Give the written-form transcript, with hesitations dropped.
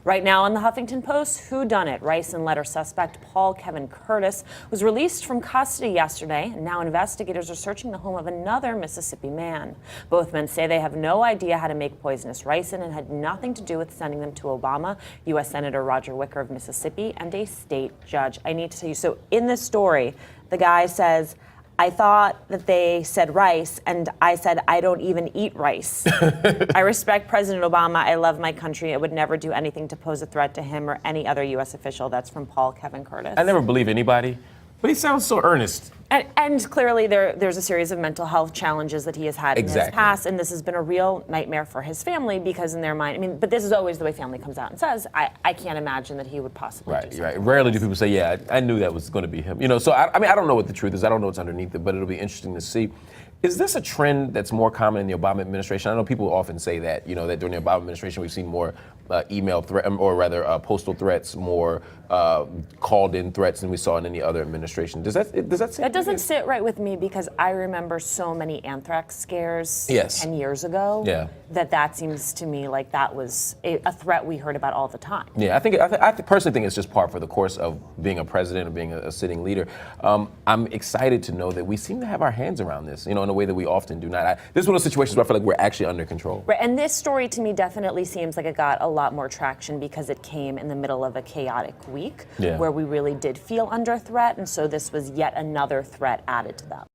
Right now on the Huffington Post, whodunit? Ricin letter suspect Paul Kevin Curtis was released from custody yesterday, and now investigators are searching the home of another Mississippi man. Both men say they have no idea how to make poisonous ricin and had nothing to do with sending them to Obama, U.S. Senator Roger Wicker of Mississippi, and a state judge. I need to tell you, so in this story, the guy says, I thought that they said rice, and I said, I don't even eat rice. I respect President Obama. I love my country. I would never do anything to pose a threat to him or any other U.S. official. That's from Paul Kevin Curtis. I never believe anybody, but he sounds so earnest. And clearly there's a series of mental health challenges that he has had in his past, and this has been a real nightmare for his family because in their mind, I mean, but this is always the way family comes out and says, I can't imagine that he would possibly do something. Right. Rarely do people say, yeah, I knew that was going to be him. You know, so I mean, I don't know what the truth is. I don't know what's underneath it, but it'll be interesting to see. Is this a trend that's more common in the Obama administration? I know people often say that, you know, that during the Obama administration we've seen more email threat, or rather postal threats, more called-in threats than we saw in any other administration. Does that sit? That doesn't sit right with me because I remember so many anthrax scares 10 years ago. Yeah. That seems to me like that was a threat we heard about all the time. Yeah, I personally think it's just par for the course of being a president or being a sitting leader. I'm excited to know that we seem to have our hands around this, you know, in a way that we often do not. This is one of those situations where I feel like we're actually under control. Right, and this story to me definitely seems like it got a lot more traction because it came in the middle of a chaotic week where we really did feel under threat, and so this was yet another threat added to that.